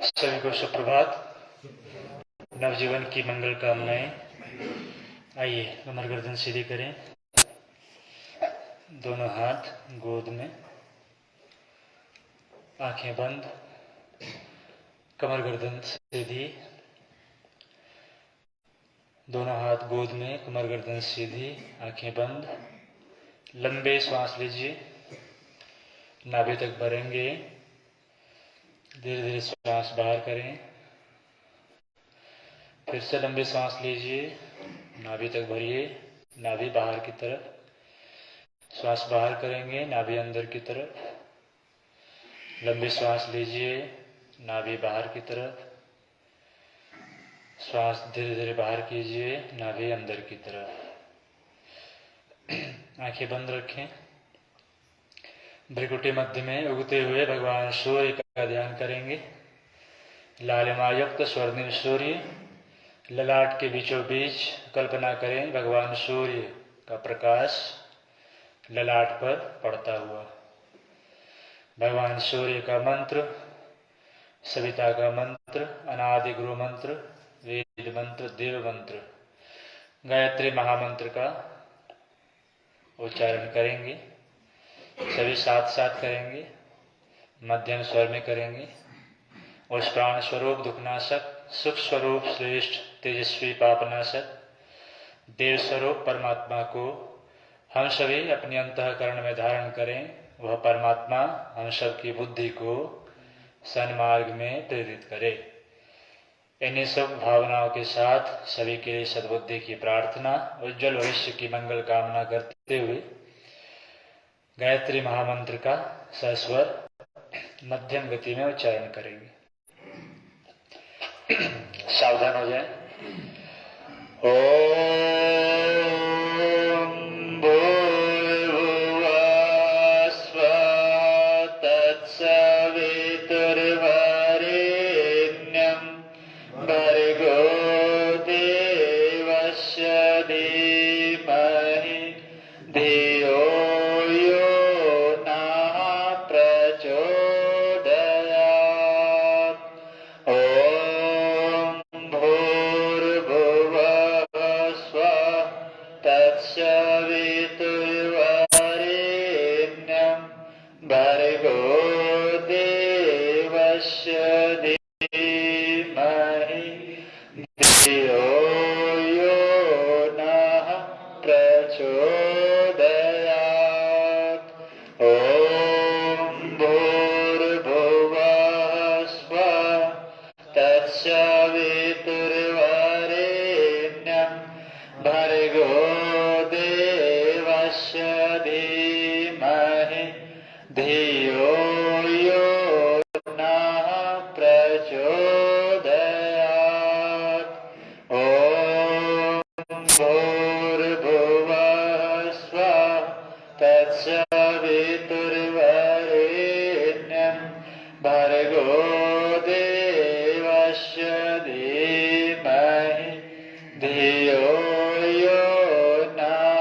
सभी को सुप्रभात। नवजीवन की मंगल कामनाएं। आइए कमर गर्दन सीधी करें, दोनों हाथ गोद में, आंखें बंद, कमर गर्दन सीधी, दोनों हाथ गोद में, कमर गर्दन सीधी, आंखें बंद। लंबे सांस लीजिए, नाभि तक भरेंगे, धीरे धीरे सांस बाहर करें। फिर से लंबी सांस लीजिए, नाभि तक भरिए, नाभि बाहर की तरफ, श्वास बाहर करेंगे, नाभि अंदर की तरफ। लंबी सांस लीजिए, नाभि बाहर की तरफ, श्वास धीरे धीरे बाहर कीजिए, नाभि अंदर की तरफ। आंखें बंद रखें। भ्रिकुटी मध्य में उगते हुए भगवान सूर्य का ध्यान करेंगे। लालिमायुक्त स्वर्णिम सूर्य, ललाट के बीचों बीच कल्पना करें भगवान सूर्य का प्रकाश ललाट पर पड़ता हुआ। भगवान सूर्य का मंत्र, सविता का मंत्र, अनादि गुरु मंत्र, वेद मंत्र, देव मंत्र, गायत्री महामंत्र का उच्चारण करेंगे। सभी साथ साथ करेंगे, मध्यम स्वर में करेंगे। उस प्राण स्वरूप दुखनाशक, सुख स्वरूप श्रेष्ठ तेजस्वी पापनाशक, देव स्वरूप परमात्मा को हम सभी अपने अंतःकरण में धारण करें। वह परमात्मा हम सब की बुद्धि को सन्मार्ग में प्रेरित करे। इन्हीं सब भावनाओं के साथ सभी के लिए सद्बुद्धि की प्रार्थना, उज्जवल भविष्य की मंगल कामना करते हुए गायत्री महामंत्र का सस्वर मध्यम गति में उच्चारण करेंगे। सावधान हो जाए। ओम भूर्भुवः स्वः तत्सवितुर्वरेण्यं भर्गो देवस्य धीमहि धियो यो नः प्रचोदयात्। ओम भूर्भुवः स्वः तत्सवितुर्वरेण्यं भर्गो देवस्य धीमहि धियो यो नः प्रचोदयात्। ओम भूर्भुवः स्वः तत्सवितुर्वरेण्यं भर्गो देवस्य धीमहि धियो यो नः प्रचोदयात्। ओम भूर्भुवः स्वः तत्सवितुर्वरेण्यं भर्गो देवस्य धीमहि धियो यो नः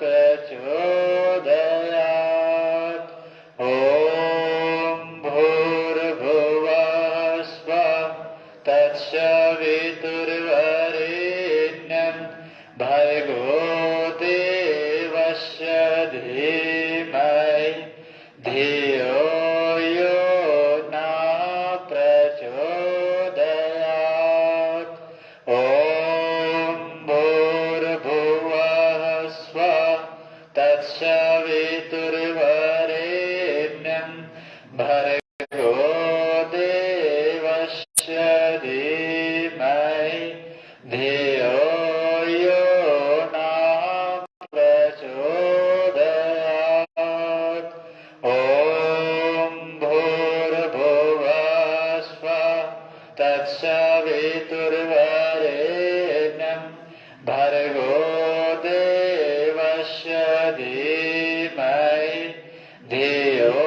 प्रचोदयात्। ओम भूर्भुवः स्वः तत्सवितुर्वरेण्यं भर्गो देवस्य धीमहि धियो यो नः प्रचोदयात्। ओम भूर्भुवः स्वः तत्सवितुर्वरेण्यं भर्गो देवस्य धीमहि धियो यो नः प्रचोदयात्। ओम भूर्भुवः स्वः तत्सवितुर्वरेण्यं भर्गो देवस्य धीमहि धियो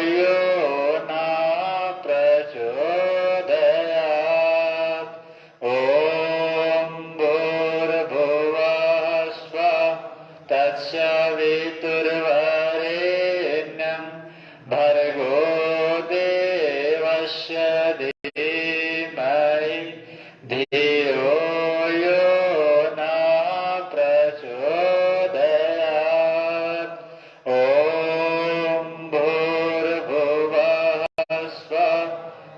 यो नः प्रचोदयात्। ओम भूर्भुवः स्वः तत्सवितुर्वरेण्यं भर्गो देवस्य धीमहि धियो यो न प्रचोदयात्। ॐ भूर्भुवः स्वः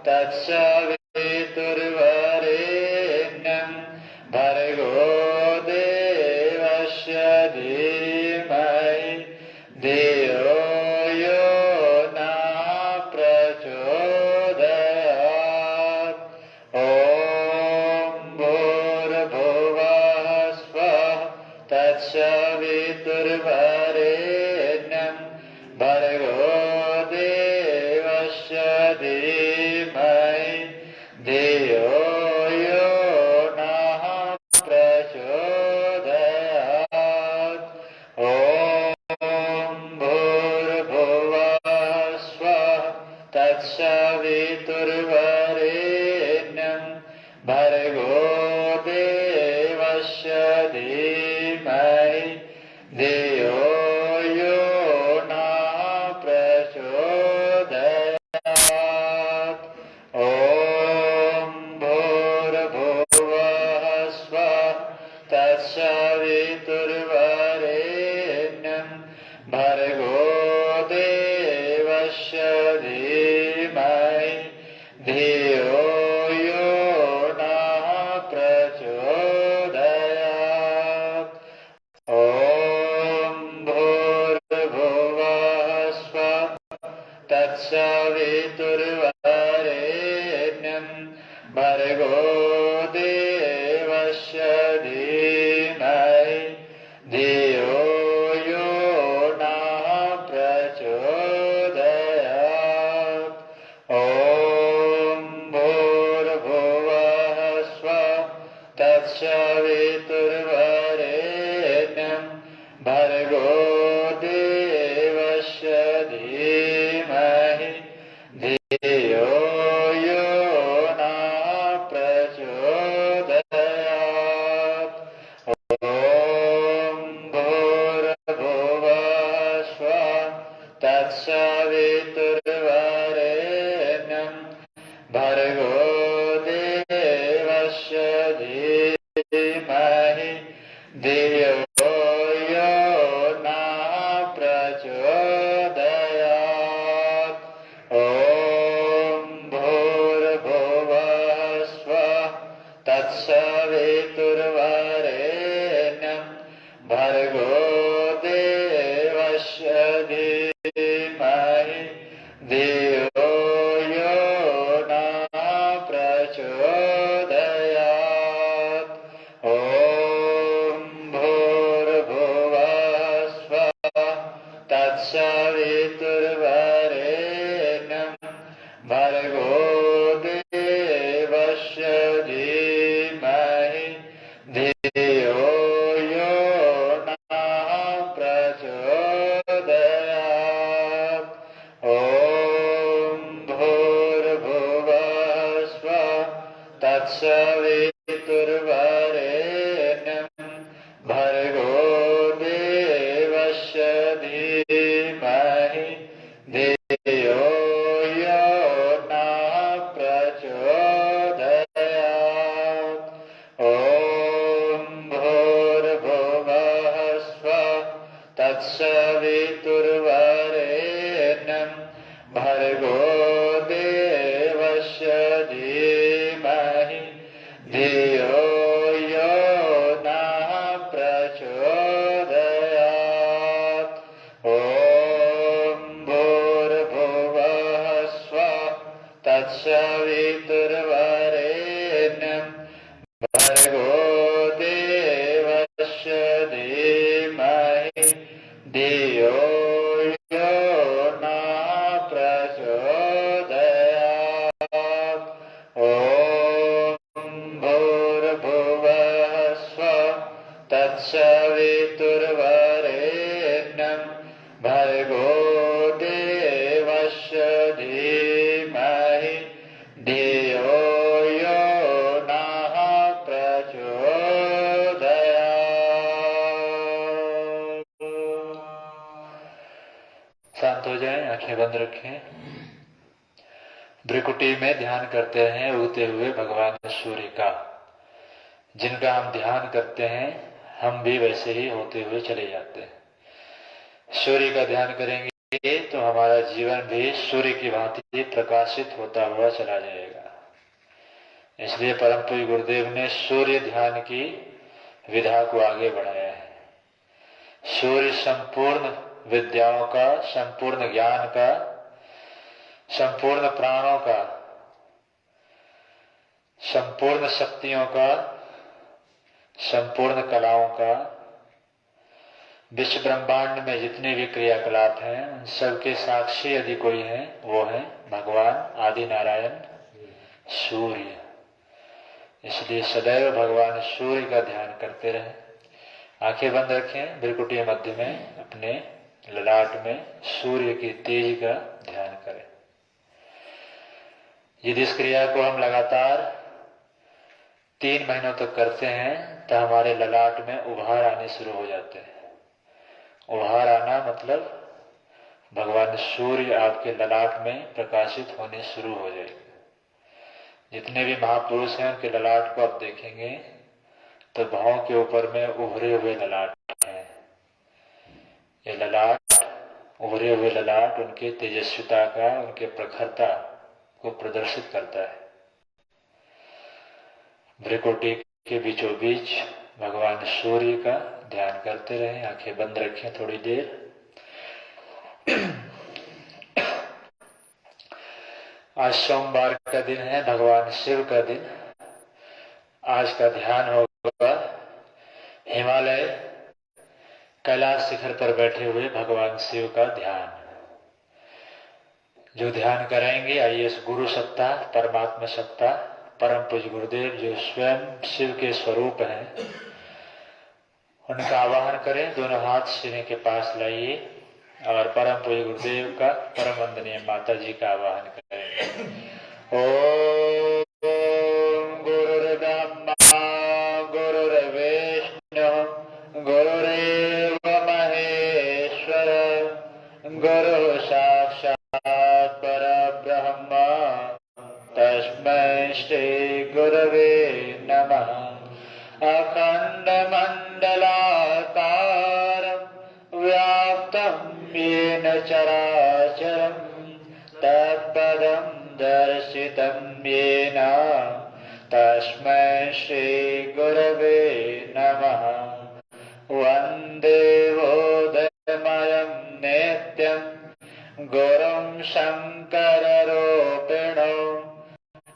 तत्सवितुर्वरेण्यं भर्गो देवस्य धीमहि धियो यो न प्रचोदयात्। ॐ भूर्भुवः स्वः तत्सवितुर्वरेण्यं भर्गो देवस्य धीमहि धियो यो न प्रचोदयात्। ॐ भूर्भुवः स्वः तत्सवितुर्वरेण्यं भर्गो देवस्य धीमहि धियो यो न प्रचोदयात्। ॐ भूर्भुवः स्वः तत्सवितुर्वरेण्यं भर्गो देवस्य धीमहि धियो यो न प्रचोदयात्। ॐ भूर्भुवः स्वः तत्सवितुर्वरेण्यं भर्गो देवस्य धीमहि धियो यो न प्रचोदयात्। ॐ भूर्भुवः स्वः तत्सवितुर्वरेण्यं भर्गो देवस्य धीमहि धियो यो न प्रचोदयात्। ॐ भूर्भुवः स्वः तत्सवितुर्वरेण्यं भर्गो देवस्य धीमहि धियो यो न प्रचोदयात्। ॐ भूर्भुवः स्वः तत्सवितुर्वरेण्यं भर्गो देवस्य धीमहि धियो यो न प्रचोदयात्। ॐ भूर्भुवः स्वः तत्सवितुर्वरेण्यं भर्गो देवस्य धीमहि धियो यो न प्रचोदयात्। ॐ भूर्भुवः स्वः तत्सवितुर्वरेण्यं भर्गो देवस्य धीमहि धियो यो न प्रचोदयात्। ॐ भूर्भुवः स्वः तत्सवितुर्वरेण्यं भर्गो देवस्य धीमहि धियो यो न प्रचोदयात्। ॐ भूर्भुवः स्वः तत्सवितुर्वरेण्यं भर्गो देवस्य धीमहि धियो यो न प्रचोदयात्। ॐ भूर्भुवः स्वः तत्सवितुर्वरेण्यं भर्गो देवस्य धीमहि धियो रखें। भ्रिकुटी में ध्यान करते हैं उगते हुए भगवान सूर्य का। जिनका हम ध्यान करते हैं हम भी वैसे ही होते हुए चले जाते हैं। सूर्य का ध्यान करेंगे तो हमारा जीवन भी सूर्य की भांति प्रकाशित होता हुआ चला जाएगा। इसलिए परम पूज्य गुरुदेव ने सूर्य ध्यान की विधा को आगे बढ़ाया है। सूर्य संपूर्ण विद्याओं का, संपूर्ण ज्ञान का, संपूर्ण प्राणों का, संपूर्ण शक्तियों का, संपूर्ण कलाओं का, विश्व ब्रह्मांड में जितने भी क्रियाकलाप हैं उन सबके साक्षी यदि कोई है वो है भगवान आदि नारायण सूर्य। इसलिए सदैव भगवान सूर्य का ध्यान करते रहे। आंखें बंद रखें, भ्रिकुटी मध्य में अपने ललाट में सूर्य की तेज का ध्यान करें। यदि इस क्रिया को हम लगातार 3 महीनों तक करते हैं तो हमारे ललाट में उभार आने शुरू हो जाते हैं। उभार आना मतलब भगवान सूर्य आपके ललाट में प्रकाशित होने शुरू हो जाएंगे। जितने भी महापुरुष हैं उनके ललाट को आप देखेंगे तो भावों के ऊपर में उभरे हुए ललाट हैं। ये ललाट, उभरे हुए ललाट उनके तेजस्विता का, उनके प्रखरता को प्रदर्शित करता है। भ्रिकुटी के बीचों बीच भगवान सूर्य का ध्यान करते रहें। आंखें बंद रखें थोड़ी देर। आज सोमवार का दिन है, भगवान शिव का दिन। आज का ध्यान होगा हिमालय कैलाश शिखर पर बैठे हुए भगवान शिव का ध्यान। जो ध्यान कराएंगे, आइए इस गुरु सत्ता, परमात्मा सत्ता, परम पूज्य गुरुदेव जो स्वयं शिव के स्वरूप हैं उनका आवाहन करें। दोनों हाथ सीने के पास लाइए और परम पूज्य गुरुदेव का, परम वंदनीय माता जी का आवाहन करें। ओम गुरुर्ब्रह्मा गुरुर्विष्णु गुरुरेव महेश्वर गुरु साक्षात् परब्रह्म तस्मै श्री गुरवे नमः। अखंड मंडलाकारं व्याप्तं येन चराचरं तत्पदं दर्शितं येन तस्मै श्री गुरवे नमः। वन्दे बोधमयं नित्यं गुरुं शङ्कररूपिणो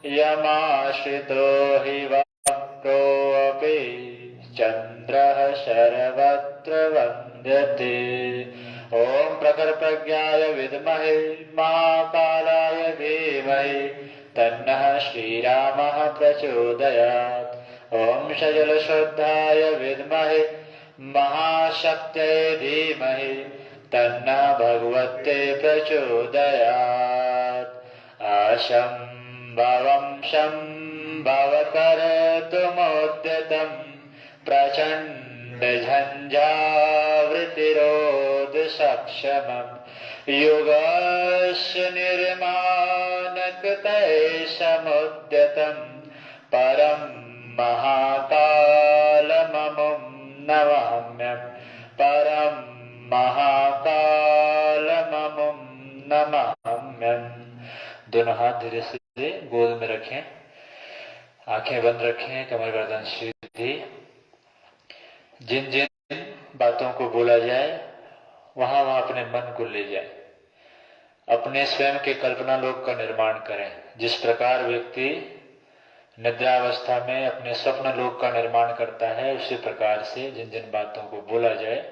यमाश्रितो हि वक्रोऽपि चन्द्रः सर्वत्र वन्द्यते। ॐ प्रखर प्रज्ञाय विद्महे महाकालाय धीमहि तन्नः श्रीरामः प्रचोदयात्। ॐ सजल शुद्धाय विद्महे महाशक्त्यै धीमहि तन्नः भगवते प्रचोदयात्। असंभवं सम्भवकर्तुमुद्यतं प्रचण्ड झञ्झावृत्तिरोधसक्षमं युगस्य निर्माणकृते समुद्यतं परं महाकालममुं नमाम्यहं। परं महाकालममुं नमाम्यहं। दोनों हाथ धीरे से गोद में रखें, आंखें बंद रखें, कमर गर्दन सीधी। जिन जिन बातों को बोला जाए वहां वहां अपने मन को ले जाए। अपने स्वयं के कल्पना लोक का निर्माण करें। जिस प्रकार व्यक्ति निद्रावस्था में अपने स्वप्न लोक का निर्माण करता है उसी प्रकार से जिन जिन बातों को बोला जाए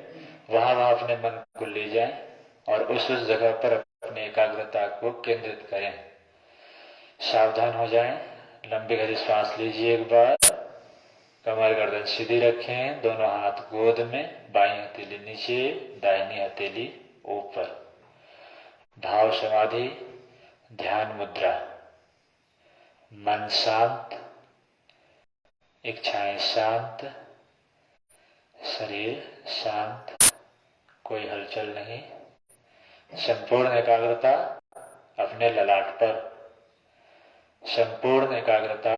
वहां वहां अपने मन को ले जाएं और उस जगह पर अपनी एकाग्रता को केंद्रित करें। सावधान हो जाएं। लंबी गहरी सांस लीजिए एक बार। कमर गर्दन सीधी रखें, दोनों हाथ गोद में, बाईं हथेली नीचे, दाहिनी हथेली ऊपर। भाव समाधि, ध्यान मुद्रा। मन शांत, इच्छाएं शांत, शरीर शांत, कोई हलचल नहीं, संपूर्ण एकाग्रता अपने ललाट पर, संपूर्ण एकाग्रता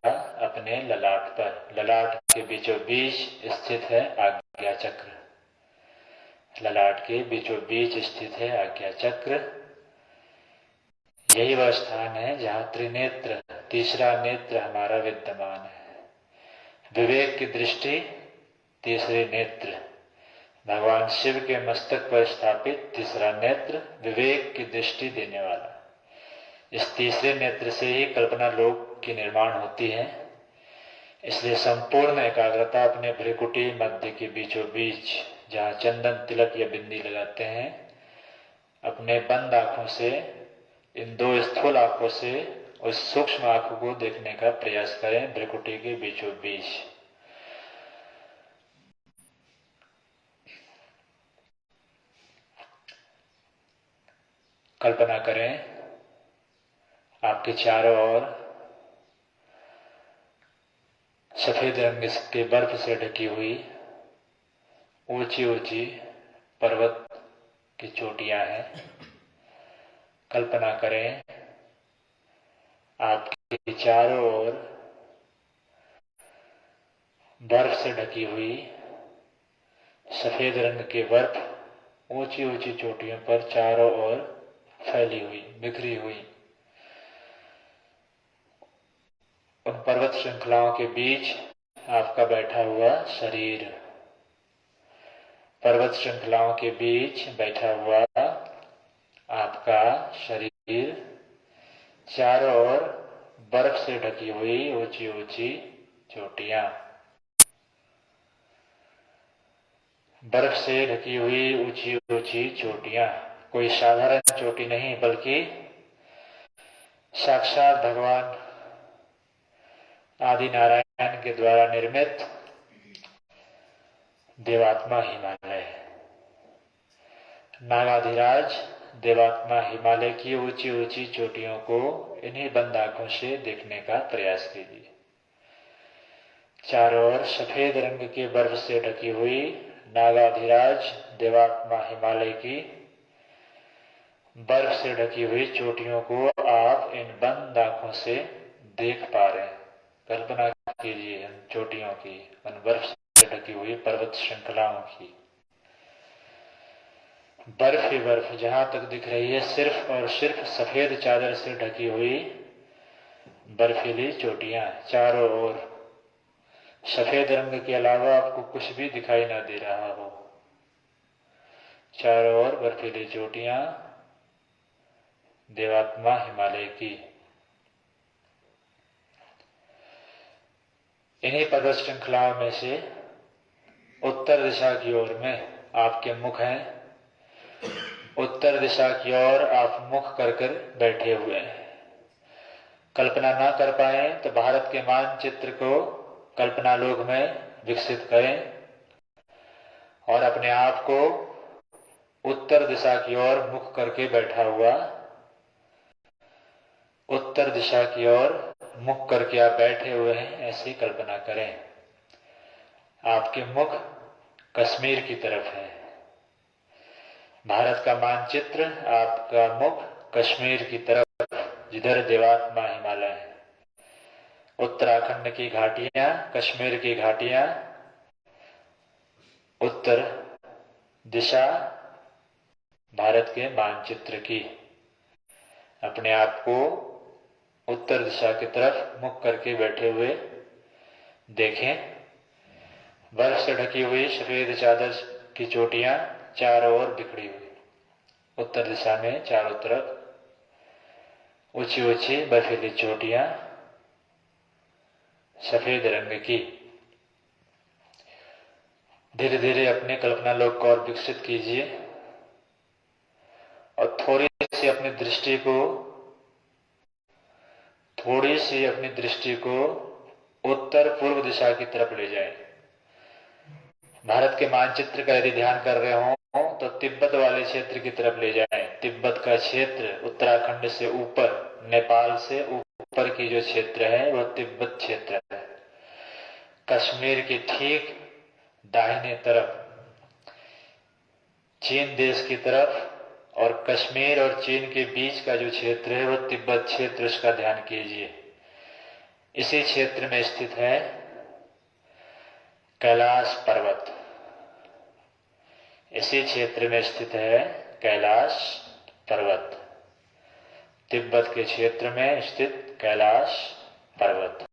अपने ललाट पर। ललाट के बीचों बीच स्थित है आज्ञा चक्र। ललाट के बीचों बीच स्थित है आज्ञा चक्र। यही वह स्थान है जहां त्रिनेत्र, तीसरा नेत्र हमारा विद्यमान है। विवेक की दृष्टि, तीसरे नेत्र, भगवान शिव के मस्तक पर स्थापित तीसरा नेत्र विवेक की दृष्टि देने वाला। इस तीसरे नेत्र से ही कल्पना लोक की निर्माण होती है। इसलिए संपूर्ण एकाग्रता अपने भ्रिकुटी मध्य के बीचों बीच, जहाँ चंदन तिलक या बिंदी लगाते हैं, अपने बंद आंखों से, इन दो स्थूल आंखों से उस सूक्ष्म आंखों को देखने का प्रयास करें। भ्रिकुटी के बीचों बीच कल्पना करें आपके चारों ओर सफेद रंग के बर्फ से ढकी हुई ऊंची ऊंची पर्वत की चोटियां हैं। कल्पना करें आपके चारों ओर बर्फ से ढकी हुई सफेद रंग के बर्फ ऊंची ऊंची चोटियों पर चारों ओर फैली हुई, बिखरी हुई। उन पर्वत श्रृंखलाओं के बीच आपका बैठा हुआ शरीर, पर्वत श्रृंखलाओं के बीच बैठा हुआ आपका शरीर, चारों ओर बर्फ से ढकी हुई ऊंची ऊंची चोटियां, बर्फ से ढकी हुई ऊंची ऊंची चोटियां। कोई साधारण चोटी नहीं, बल्कि साक्षात भगवान आदि नारायण के द्वारा निर्मित देवात्मा हिमालय। नागाधिराज देवात्मा हिमालय की ऊंची ऊंची चोटियों को इन्हीं बंद आंखों से देखने का प्रयास कीजिए। चारों ओर सफेद रंग के बर्फ से ढकी हुई नागाधिराज देवात्मा हिमालय की बर्फ से ढकी हुई चोटियों को आप इन बंद आंखों से देख पा रहे हैं। कल्पना कीजिए उन चोटियों की, उन बर्फ से ढकी हुई पर्वत श्रृंखलाओं की। बर्फ ही बर्फ जहां तक दिख रही है, सिर्फ और सिर्फ सफेद चादर से ढकी हुई बर्फीली चोटियां। चारों ओर सफेद रंग के अलावा आपको कुछ भी दिखाई ना दे रहा हो। चारों ओर बर्फीली चोटियां देवात्मा हिमालय की। इन्हीं पर्वत श्रृंखलाओं में से उत्तर दिशा की ओर में आपके मुख हैं। उत्तर दिशा की ओर आप मुख कर कर बैठे हुए हैं। कल्पना ना कर पाए तो भारत के मानचित्र को कल्पना लोक में विकसित करें और अपने आप को उत्तर दिशा की ओर मुख करके बैठा हुआ, उत्तर दिशा की ओर मुख करके आप बैठे हुए हैं, ऐसी कल्पना करें। आपके मुख कश्मीर की तरफ है। भारत का मानचित्र, आपका मुख कश्मीर की तरफ, जिधर देवात्मा हिमालय है। उत्तराखंड की घाटियां, कश्मीर की घाटियां, उत्तर दिशा भारत के मानचित्र की। अपने आप को उत्तर दिशा की तरफ मुख करके बैठे हुए देखें। बर्फ से ढकी हुई सफेद चादर की चोटियां चारों ओर बिखरी हुई, उत्तर दिशा में चारों तरफ ऊंची ऊंची बर्फीली चोटियां सफेद रंग की। धीरे धीरे अपने कल्पना लोक को और विकसित कीजिए और थोड़ी सी अपनी दृष्टि को उत्तर पूर्व दिशा की तरफ ले जाएं। भारत के मानचित्र का यदि ध्यान कर रहे हो तो तिब्बत वाले क्षेत्र की तरफ ले जाएं। तिब्बत का क्षेत्र उत्तराखंड से ऊपर, नेपाल से ऊपर की जो क्षेत्र है वह तिब्बत क्षेत्र है। कश्मीर की ठीक दाहिने तरफ चीन देश की तरफ और कश्मीर और चीन के बीच का जो क्षेत्र है वो तिब्बत क्षेत्र, उसका ध्यान कीजिए। इसी क्षेत्र में स्थित है कैलाश पर्वत। इसी क्षेत्र में स्थित है कैलाश पर्वत, तिब्बत के क्षेत्र में स्थित कैलाश पर्वत।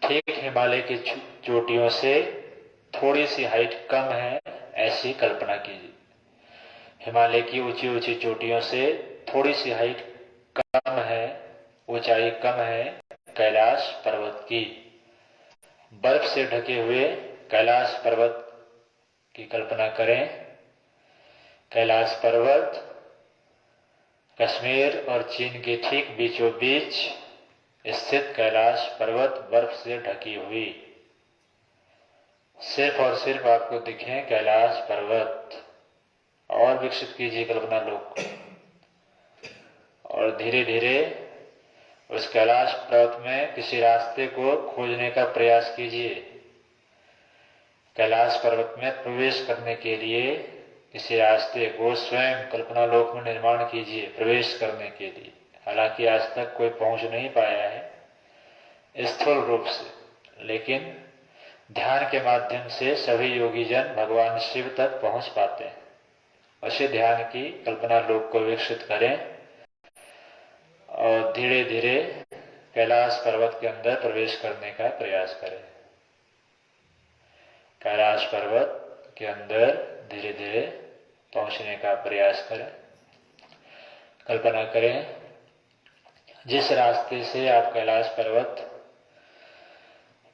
ठीक हिमालय की चोटियों से थोड़ी सी हाइट कम है, ऐसी कल्पना कीजिए। हिमालय की ऊंची ऊंची चोटियों से थोड़ी सी हाइट कम है, ऊंचाई कम है कैलाश पर्वत की। बर्फ से ढके हुए कैलाश पर्वत की कल्पना करें। कैलाश पर्वत कश्मीर और चीन के ठीक बीचों बीच स्थित कैलाश पर्वत बर्फ से ढकी हुई। सिर्फ और सिर्फ आपको दिखे कैलाश पर्वत, और विकसित कीजिए कल्पना लोक, और धीरे धीरे उस कैलाश पर्वत में किसी रास्ते को खोजने का प्रयास कीजिए। कैलाश पर्वत में प्रवेश करने के लिए किसी रास्ते को स्वयं कल्पना लोक में निर्माण कीजिए प्रवेश करने के लिए। हालांकि आज तक कोई पहुंच नहीं पाया है स्थूल रूप से, लेकिन ध्यान के माध्यम से सभी योगी जन भगवान शिव तक पहुंच पाते हैं। उसी ध्यान की कल्पना लोक को विकसित करें और धीरे धीरे कैलाश पर्वत के अंदर प्रवेश करने का प्रयास करें। कैलाश पर्वत के अंदर धीरे धीरे पहुंचने का प्रयास करें। कल्पना करें जिस रास्ते से आप कैलाश पर्वत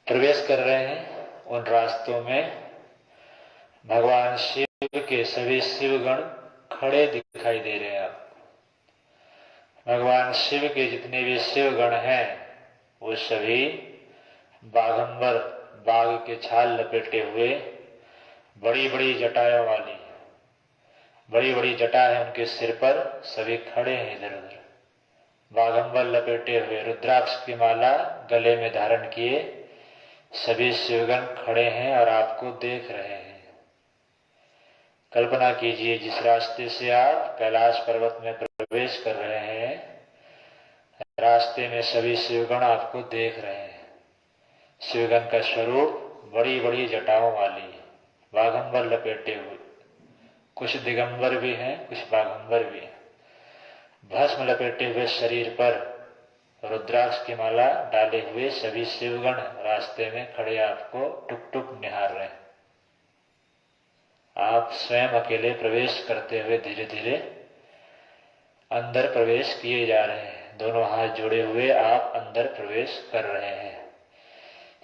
प्रवेश कर रहे हैं, उन रास्तों में भगवान शिव के सभी शिवगण खड़े दिखाई दे रहे हैं आपको। भगवान शिव के जितने भी शिवगण हैं वो सभी बाघंबर, बाघ के छाल लपेटे हुए, बड़ी बड़ी जटाओं वाली, बड़ी बड़ी जटा है उनके सिर पर, सभी खड़े हैं इधर उधर। बाघंबर लपेटे हुए, रुद्राक्ष की माला गले में धारण किए सभी शिवगण खड़े हैं और आपको देख रहे हैं। कल्पना कीजिए जिस रास्ते से आप कैलाश पर्वत में प्रवेश कर रहे हैं, रास्ते में सभी शिवगण आपको देख रहे हैं। शिवगण का स्वरूप बड़ी बड़ी जटाओं वाली, बाघंबर लपेटे हुए, कुछ दिगंबर भी हैं, कुछ बाघंबर भी हैं। भस्म लपेटे हुए शरीर पर रुद्राक्ष की माला डाले हुए सभी शिवगण रास्ते में खड़े आपको टुक टुक निहार रहे हैं। आप स्वयं अकेले प्रवेश करते हुए धीरे धीरे अंदर प्रवेश किए जा रहे हैं। दोनों हाथ जोड़े हुए आप अंदर प्रवेश कर रहे हैं।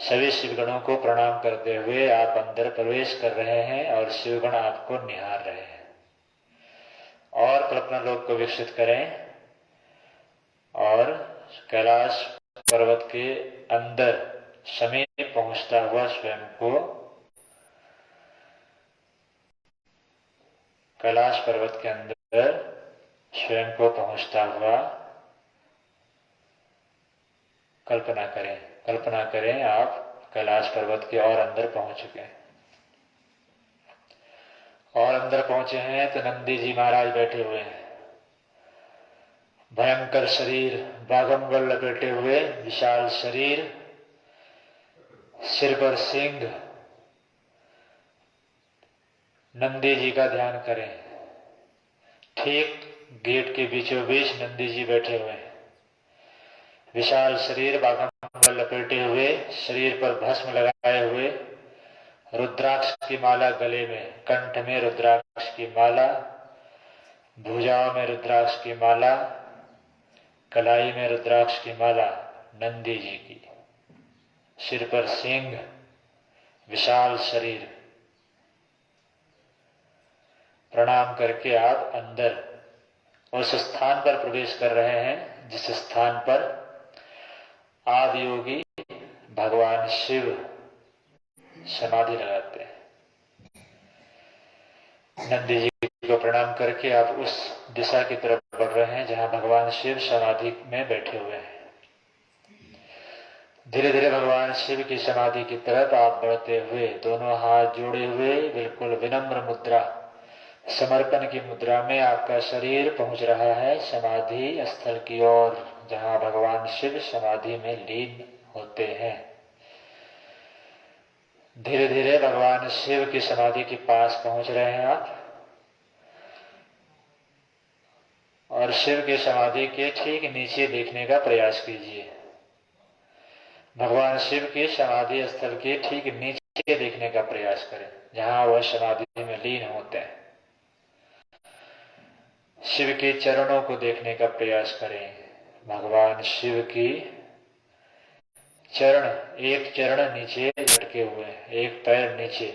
सभी शिवगणों को प्रणाम करते हुए आप अंदर प्रवेश कर रहे हैं और शिवगण आपको निहार रहे हैं। और कल्पना लोक को विकसित करें और कैलाश पर्वत के अंदर समीप पहुंचता हुआ स्वयं को कैलाश पर्वत के अंदर स्वयं को पहुंचता हुआ कल्पना करें। कल्पना करें आप कैलाश पर्वत के और अंदर पहुंच चुके हैं। और अंदर पहुंचे हैं तो नंदी जी महाराज बैठे हुए हैं। भयंकर शरीर, बाघंबर लपेटे हुए विशाल शरीर, सिर पर सिंह। नंदी जी का ध्यान करें। ठीक गेट के बीचों बीच नंदी जी बैठे हुए हैं। विशाल शरीर, बाघंबर लपेटे हुए, शरीर पर भस्म लगाए हुए, रुद्राक्ष की माला गले में, कंठ में रुद्राक्ष की माला, भुजाओं में रुद्राक्ष की माला, कलाई में रुद्राक्ष की माला नंदी जी की, सिर पर सिंह, विशाल शरीर। प्रणाम करके आप अंदर उस स्थान पर प्रवेश कर रहे हैं जिस स्थान पर आदि योगी भगवान शिव समाधि लगाते हैं। नंदी जी को प्रणाम करके आप उस दिशा की तरफ बढ़ रहे हैं जहां भगवान शिव समाधि में बैठे हुए हैं। धीरे धीरे भगवान शिव की समाधि की तरफ आप बढ़ते हुए, दोनों हाथ जोड़े हुए, बिल्कुल विनम्र मुद्रा, समर्पण की मुद्रा में आपका शरीर पहुंच रहा है समाधि स्थल की ओर, जहां भगवान शिव समाधि में लीन होते हैं। धीरे धीरे भगवान शिव की समाधि के पास पहुंच रहे हैं आप, और शिव की समाधि के ठीक नीचे देखने का प्रयास कीजिए। भगवान शिव के समाधि स्थल के ठीक नीचे देखने का प्रयास करें, जहां वह समाधि में लीन होते हैं। शिव के चरणों को देखने का प्रयास करें। भगवान शिव की चरण, एक चरण नीचे लटके हुए हैं, एक पैर नीचे।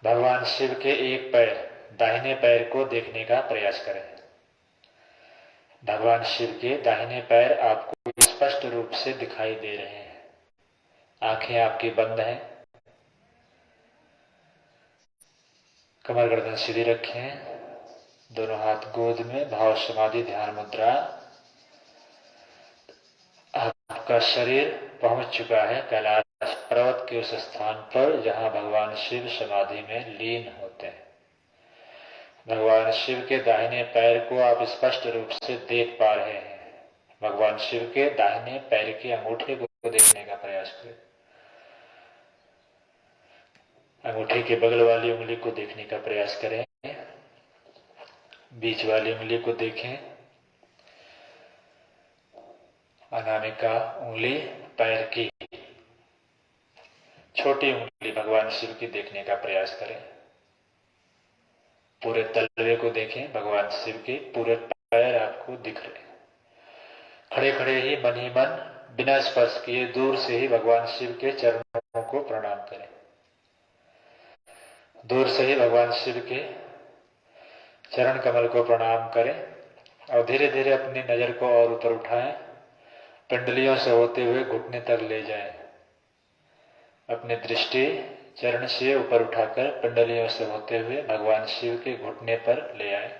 भगवान शिव के एक पैर, दाहिने पैर को देखने का प्रयास करें। भगवान शिव के दाहिने पैर आपको स्पष्ट रूप से दिखाई दे रहे हैं। आंखें आपकी बंद हैं, कमर गर्दन सीधी रखें, दोनों हाथ गोद में, भाव समाधि ध्यान मुद्रा। आपका शरीर पहुंच चुका है कैलाश पर्वत के उस स्थान पर जहां भगवान शिव समाधि में लीन होते हैं। भगवान शिव के दाहिने पैर को आप स्पष्ट रूप से देख पा रहे हैं। भगवान शिव के दाहिने पैर के अंगूठे को देखने का प्रयास करें। अंगूठे के बगल वाली उंगली को देखने का प्रयास करें, बीच वाली उंगली को देखें, अनामिका उंगली पैर की, छोटी उंगली भगवान शिव की देखने का प्रयास करें। पूरे तलवे को देखें, भगवान शिव के पूरे पैर आपको दिख रहे हैं। खड़े खड़े ही मन बिना स्पर्श किए दूर से ही भगवान शिव के चरणों को प्रणाम करें। दूर से ही भगवान शिव के चरण कमल को प्रणाम करें और धीरे धीरे अपनी नजर को और ऊपर उठाएं, पिंडलियों से होते हुए घुटने तक ले जाएं। अपनी दृष्टि चरण से ऊपर उठाकर पिंडलियों से होते हुए भगवान शिव के घुटने पर ले आए।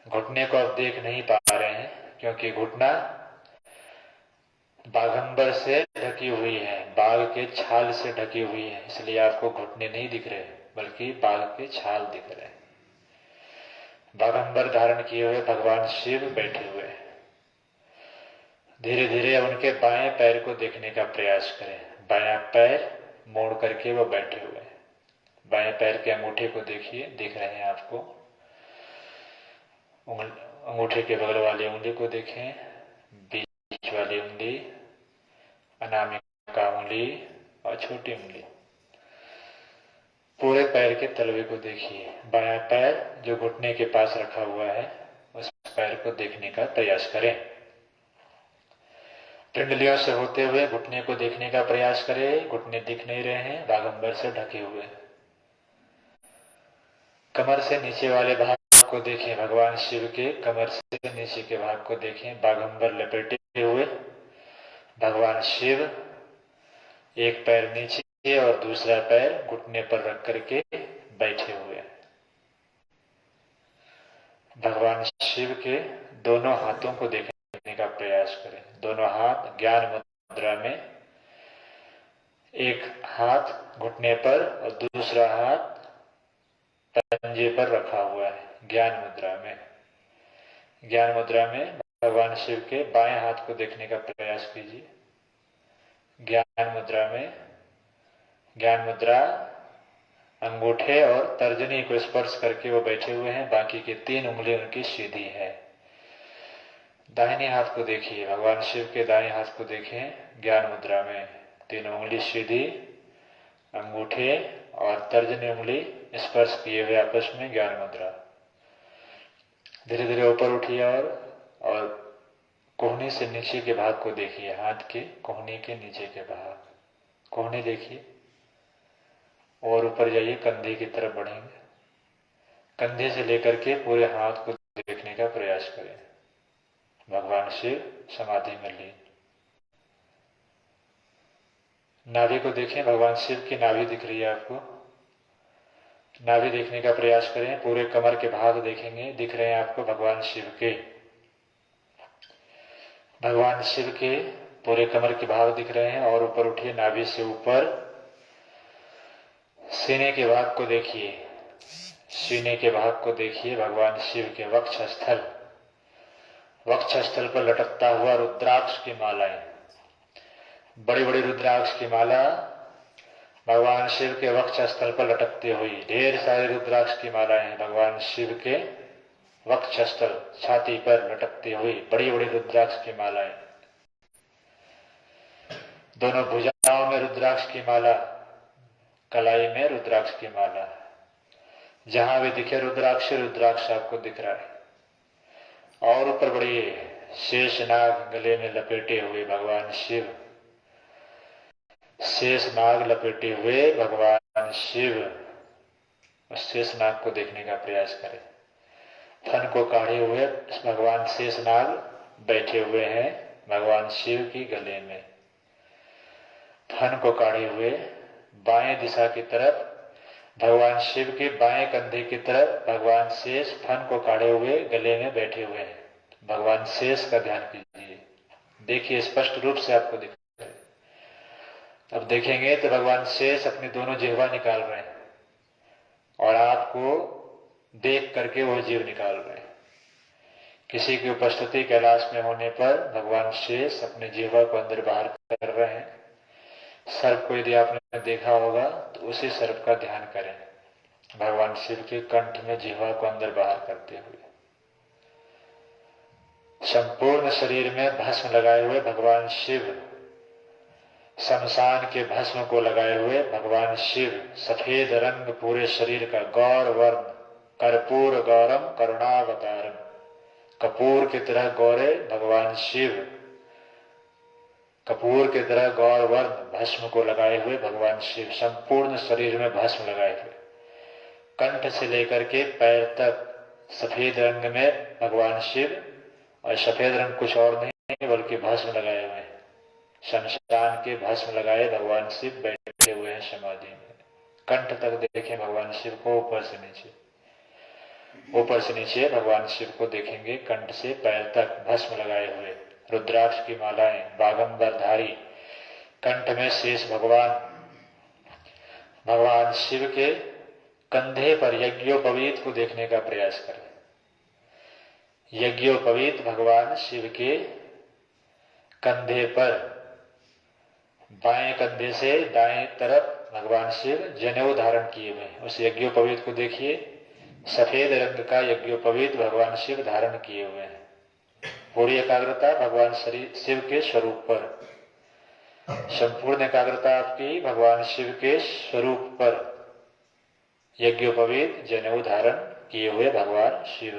घुटने को आप देख नहीं पा रहे हैं क्योंकि घुटना बाघंबर से ढकी हुई है, बाघ के छाल से ढकी हुई है, इसलिए आपको घुटने नहीं दिख रहे बल्कि बाघ के छाल दिख रहे हैं। बाघंबर धारण किए हुए भगवान शिव बैठे हुए हैं। धीरे धीरे उनके बाएं पैर को देखने का प्रयास करें। बायां पैर मोड़ करके वो बैठे हुए हैं। बाएं पैर के अंगूठे को देखिए, दिख रहे हैं आपको। अंगूठे के बगल वाली उंगली को देखें, बीच वाली उंगली, अनामिका उंगली और छोटी उंगली। पूरे पैर के तलवे को देखिए। बायां पैर जो घुटने के पास रखा हुआ है उस पैर को देखने का प्रयास करें। पिंडलियों से होते हुए घुटने को देखने का प्रयास करें। घुटने दिख नहीं रहे हैं, बाघंबर से ढके हुए। कमर से नीचे वाले भाग को देखें। भगवान शिव के कमर से नीचे के भाग को देखें। बाघंबर लपेटे हुए भगवान शिव एक पैर नीचे और दूसरा पैर घुटने पर रख करके बैठे हुए। भगवान शिव के दोनों हाथों को देखने का प्रयास करें। दोनों हाथ ज्ञान मुद्रा में, एक हाथ घुटने पर और दूसरा हाथ पंजे पर रखा हुआ है ज्ञान मुद्रा में। ज्ञान मुद्रा में भगवान शिव के बाएं हाथ को देखने का प्रयास कीजिए। ज्ञान मुद्रा में, ज्ञान मुद्रा अंगूठे और तर्जनी को स्पर्श करके वो बैठे हुए हैं। बाकी की 3 उंगली उनकी सीधी है। दाहिने हाथ को देखिए। भगवान शिव के दाएं हाथ को देखें। ज्ञान मुद्रा में 3 उंगली सीधी, अंगूठे और तर्जनी उंगली स्पर्श किए हुए आपस में ज्ञान मुद्रा। धीरे धीरे ऊपर उठिए और कोहनी से नीचे के भाग को देखिए। हाथ के कोहनी के नीचे के भाग, कोहनी देखिए और ऊपर जाइए, कंधे की तरफ बढ़ेंगे। कंधे से लेकर के पूरे हाथ को देखने का प्रयास करें। भगवान शिव समाधि में लीन। नाभि को देखें। भगवान शिव की नाभि दिख रही है आपको। नाभि देखने का प्रयास करें। पूरे कमर के भाग देखेंगे, दिख रहे हैं आपको भगवान शिव के। भगवान शिव के पूरे कमर के भाग दिख रहे हैं और ऊपर उठिए नाभि से ऊपर सीने के भाग को देखिए, सीने के भाग को देखिए। भगवान शिव के वक्षस्थल, वक्षस्थल पर लटकता हुआ रुद्राक्ष की मालाएं, बड़ी बड़ी रुद्राक्ष की माला भगवान शिव के वक्षस्थल पर लटकती हुई। ढेर सारे रुद्राक्ष की मालाएं भगवान शिव के वक्षस्थल, छाती पर लटकती हुई बड़ी बड़ी रुद्राक्ष की मालाएं। दोनों भुजाओं में रुद्राक्ष की माला, कलाई में रुद्राक्ष की माला। जहां भी दिखे रुद्राक्ष, रुद्राक्ष आपको दिख रहा है। और ऊपर बड़ी शेषनाग गले में लपेटे हुए भगवान शिव, शेषनाग लपेटे हुए भगवान शिव। उस शेषनाग को देखने का प्रयास करें। फन को काढ़े हुए भगवान शेषनाग बैठे हुए हैं भगवान शिव की गले में। फन को काढ़े हुए बाएं दिशा की तरफ भगवान शिव के बाएं कंधे की तरफ भगवान शेष फन को काढ़े हुए गले में बैठे हुए हैं। भगवान शेष का ध्यान कीजिए, देखिए स्पष्ट रूप से आपको दिख रहा है। अब देखेंगे तो भगवान शेष अपने दोनों जिह्वा निकाल रहे हैं और आपको देख करके वह जीव निकाल रहे हैं। किसी की उपस्थिति कैलाश में होने पर भगवान शेष अपने जिह्वा को अंदर बाहर कर रहे हैं। सर्प को यदि आपने देखा होगा तो उसी सर्प का ध्यान करें, भगवान शिव के कंठ में जिह्वा को अंदर बाहर करते हुए। संपूर्ण शरीर में भस्म लगाए हुए भगवान शिव, शमशान के भस्म को लगाए हुए भगवान शिव, सफेद रंग पूरे शरीर का, गौर वर्ण, कर्पूर गौरम करुणावतारम, कपूर की तरह गौरे भगवान शिव, कपूर की तरह गौर वर्ण भस्म को लगाए हुए भगवान शिव, संपूर्ण शरीर में भस्म लगाए हुए, कंठ से लेकर के पैर तक सफेद रंग में भगवान शिव। और सफेद रंग कुछ और नहीं बल्कि भस्म लगाए हुए हैं। शमशान के भस्म लगाए भगवान शिव बैठे हुए हैं समाधि में। कंठ तक देखें भगवान शिव को, ऊपर से नीचे, ऊपर से नीचे भगवान शिव को देखेंगे। कंठ से पैर तक भस्म लगाए हुए, रुद्राक्ष की मालाएं, बागंबरधारी, कंठ में शेष भगवान। भगवान शिव के कंधे पर यज्ञोपवीत को देखने का प्रयास करें। यज्ञोपवीत भगवान शिव के कंधे पर, बाएं कंधे से दाएं तरफ भगवान शिव जनेऊ धारण किए हुए हैं। उस यज्ञोपवीत को देखिए, सफेद रंग का यज्ञोपवीत भगवान शिव धारण किए हुए हैं। पूरी एकाग्रता भगवान शिव के स्वरूप पर, संपूर्ण एकाग्रता आपकी भगवान शिव के स्वरूप पर। यज्ञोपवीत जनेऊ धारण किए हुए भगवान शिव।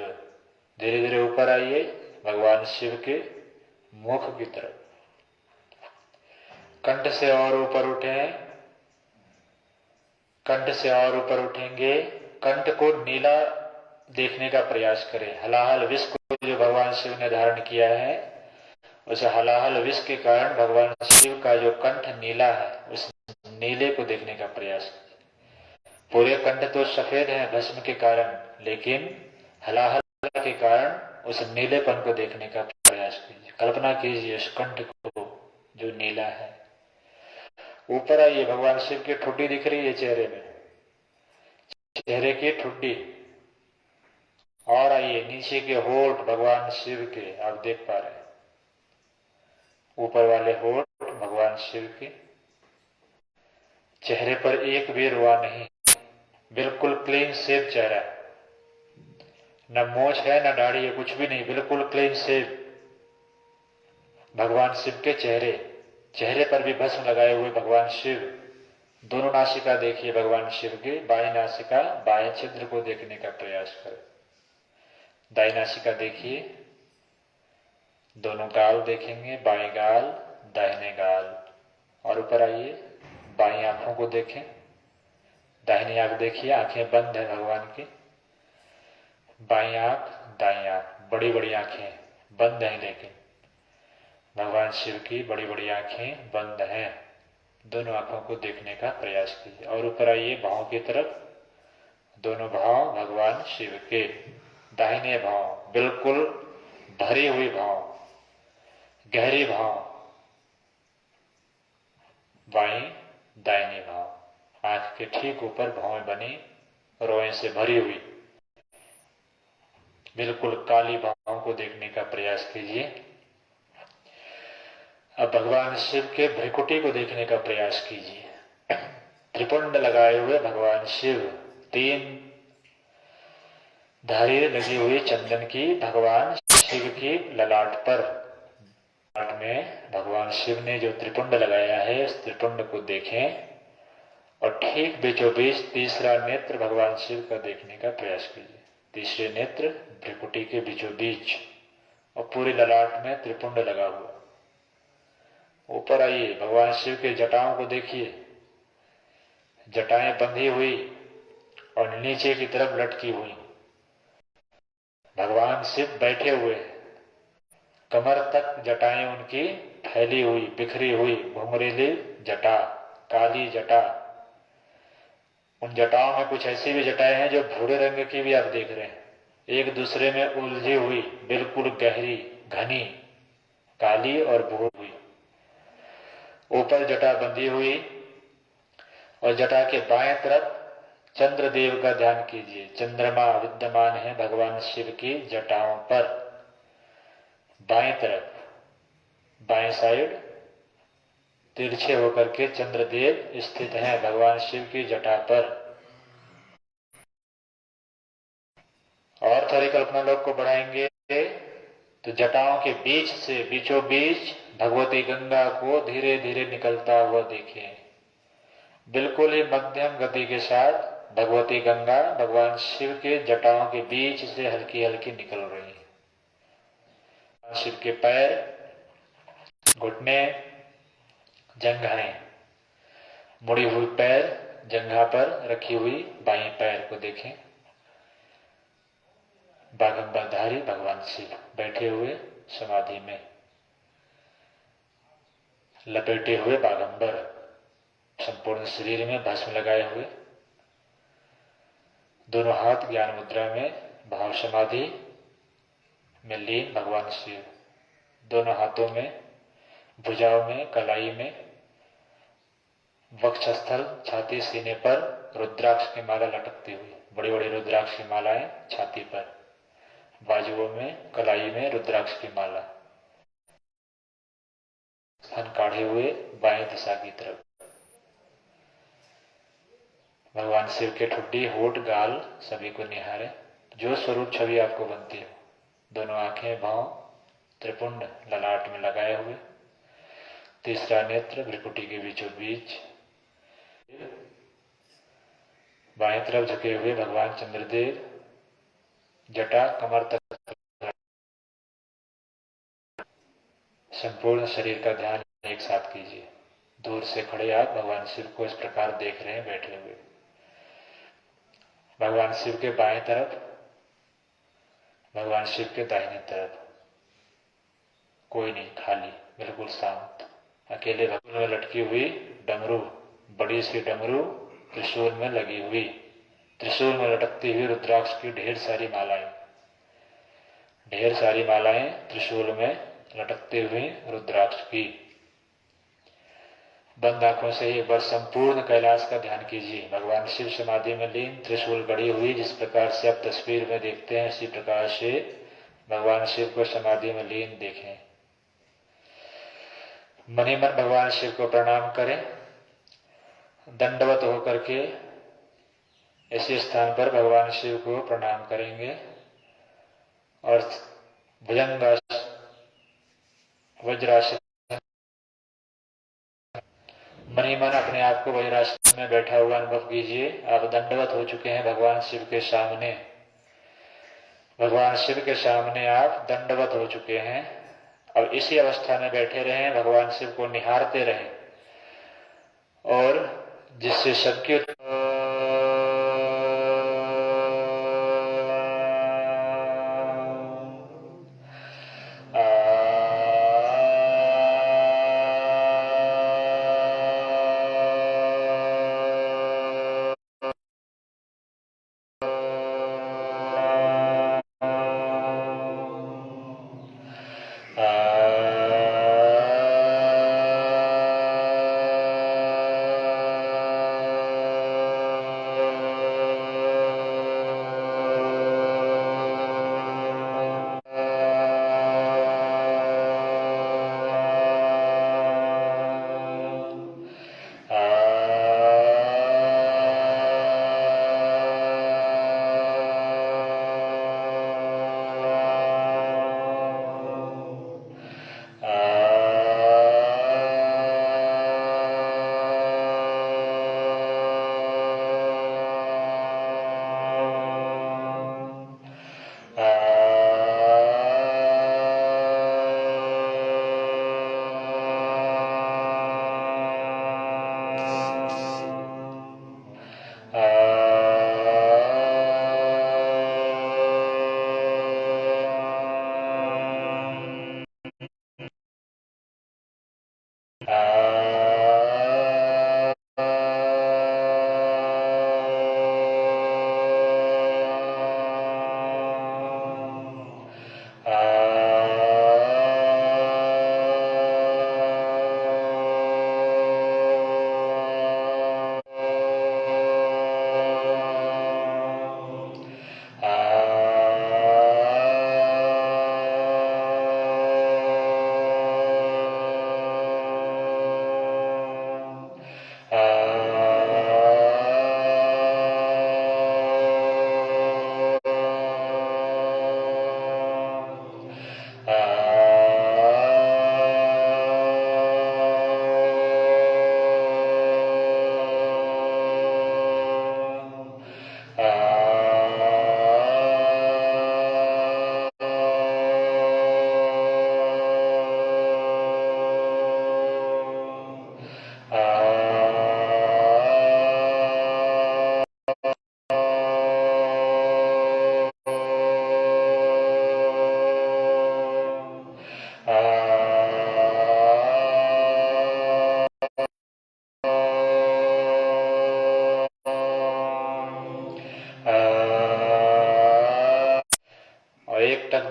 धीरे धीरे ऊपर आइए भगवान शिव के मुख की तरफ। कंठ से और ऊपर उठें, कंठ से और ऊपर उठेंगे। कंठ को नीला देखने का प्रयास करें। हलाहल विष को जो भगवान शिव ने धारण किया है, उस हलाहल विष के कारण भगवान शिव का जो कंठ नीला है, उस नीले को देखने का प्रयास करें। पूरे कंठ तो सफेद है भस्म के कारण, लेकिन हलाहल के कारण उस नीलेपन को देखने का प्रयास कीजिए। कल्पना कीजिए उस कंठ को जो नीला है। ऊपर आइए, भगवान शिव की ठुड्डी दिख रही है चेहरे में, चेहरे की ठुड्डी। और आइए नीचे के होठ भगवान शिव के आप देख पा रहे हैं। ऊपर वाले होठ भगवान शिव के, चेहरे पर एक भी रुआ नहीं, बिल्कुल क्लीन शेव चेहरा है। न मोछ है न दाढ़ी है, कुछ भी नहीं, बिल्कुल क्लीन शेव भगवान शिव के चेहरे। चेहरे पर भी भस्म लगाए हुए भगवान शिव। दोनों नासिका देखिए भगवान शिव की, बाएं नासिका बाएं छिद्र को देखने का प्रयास करें। दाएं नासिका देखिए, दोनों गाल देखेंगे, बाएं गाल दाहिने गाल। और ऊपर आइए, बाएं आंखों को देखें, दाहिनी आंख देखिए, आंखें बंद है भगवान की। बाएं आंख दाएं आंख, बड़ी बड़ी आंखें बंद हैं, लेकिन भगवान शिव की बड़ी बड़ी आंखें बंद हैं। दोनों आंखों को देखने का प्रयास कीजिए। और ऊपर आइए भाव की तरफ, दोनों भाव भगवान शिव के। दाहिने भाव बिल्कुल भरी हुई भाव, गहरी भाव, बाएं दाहिने भाव। आंख के ठीक ऊपर भौं बनी, रोए से भरी हुई बिल्कुल काली भौं को देखने का प्रयास कीजिए। अब भगवान शिव के भ्रिकुटी को देखने का प्रयास कीजिए। त्रिपुंड लगाए हुए भगवान शिव, 3 धारी लगी हुई चंदन की भगवान शिव की ललाट पर, ललाट में भगवान शिव ने जो त्रिपुंड लगाया है उस त्रिपुंड को देखें और ठीक बीचों बीच तीसरा नेत्र भगवान शिव का देखने का प्रयास कीजिए। तीसरे नेत्र भ्रिकुटी के बीचों बीच और पूरी ललाट में त्रिपुंड लगा हुआ। ऊपर आइए, भगवान शिव के जटाओं को देखिए, जटाएं बंधी हुई और नीचे की तरफ लटकी हुई। भगवान शिव बैठे हुए, कमर तक जटाएं उनकी फैली हुई, बिखरी हुई, घुंघरीली जटा, काली जटा। उन जटाओं में कुछ ऐसी भी जटाएं हैं जो भूरे रंग की भी आप देख रहे हैं, एक दूसरे में उलझी हुई, बिल्कुल गहरी, घनी, काली और भूरी हुई। ऊपर जटा बंधी हुई और जटा के बाएं तरफ चंद्रदेव का ध्यान कीजिए। चंद्रमा विद्यमान है भगवान शिव की जटाओं पर। बाएं तरफ, बाएं साइड तिरछे होकर के चंद्रदेव स्थित हैं भगवान शिव की जटा पर। और थोड़ी कल्पना लोग को बढ़ाएंगे तो जटाओं के बीच से बीचों बीच भगवती गंगा को धीरे धीरे निकलता हुआ देखें। बिल्कुल ही मध्यम गति के साथ भगवती गंगा भगवान शिव के जटाओं के बीच से हल्की हल्की निकल रही है। शिव के पैर, घुटने, जंघाएं, मुड़ी हुई पैर जंघा पर रखी हुई बाएं पैर को देखें। बागंबरधारी भगवान शिव बैठे हुए समाधि में, लपेटे हुए बागंबर, संपूर्ण शरीर में भस्म लगाए हुए, दोनों हाथ ज्ञान मुद्रा में भाव समाधि में लीन भगवान शिव। दोनों हाथों में, भुजाओं में, कलाई में, वक्षस्थल, छाती, सीने पर रुद्राक्ष की माला लटकती हुई, बड़ी बड़ी रुद्राक्ष की मालाएं छाती पर, बाजुओं में, कलाई में रुद्राक्ष की माला, स्तन काढ़े हुए बाएं दिशा की तरफ। भगवान शिव के ठुड्डी, होठ, गाल सभी को निहारे, जो स्वरूप छवि आपको बनती हो। दोनों आंखें, भाव, त्रिपुंड ललाट में लगाए हुए, तीसरा नेत्र भ्रिकुटी के बीचों बीच, बाएं तरफ झुके हुए भगवान चंद्रदेव, जटा कमर तक, संपूर्ण शरीर का ध्यान एक साथ कीजिए। दूर से खड़े आप भगवान शिव को इस प्रकार देख रहे हैं बैठे हुए। भगवान शिव के बाएं तरफ, भगवान शिव के दाहिने तरफ कोई नहीं, खाली, बिल्कुल शांत। अकेले भगवान में लटकी हुई डमरू, बड़ी सी डमरू त्रिशूल में लगी हुई, त्रिशूल में लटकती हुई रुद्राक्ष की ढेर सारी मालाएं, ढेर सारी मालाएं त्रिशूल में लटकती हुई रुद्राक्ष की। बंद आंखों से एक बार संपूर्ण कैलाश का ध्यान कीजिए। भगवान शिव समाधि में लीन, त्रिशूल गड़ी हुई, जिस प्रकार से आप तस्वीर में देखते हैं इसी प्रकार से भगवान शिव को समाधि में लीन देखें। मनी मन भगवान शिव को प्रणाम करें। दंडवत होकर के ऐसे स्थान पर भगवान शिव को प्रणाम करेंगे और भुजंगासन, वज्रासन, मनी मन अपने आप को वज्रासन में बैठा हुआ अनुभव कीजिए। आप दंडवत हो चुके हैं भगवान शिव के सामने। भगवान शिव के सामने आप दंडवत हो चुके हैं। अब इसी अवस्था में बैठे रहें, भगवान शिव को निहारते रहें और जिससे सबकी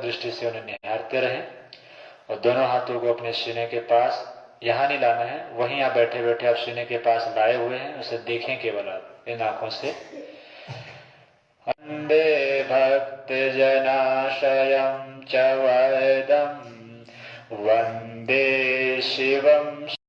दृष्टि से उन्हें निहारते रहें और दोनों हाथों को अपने सीने के पास, यहाँ नहीं लाना है, वहीं आप बैठे बैठे आप सीने के पास लाए हुए हैं, उसे देखें केवल आप इन आंखों से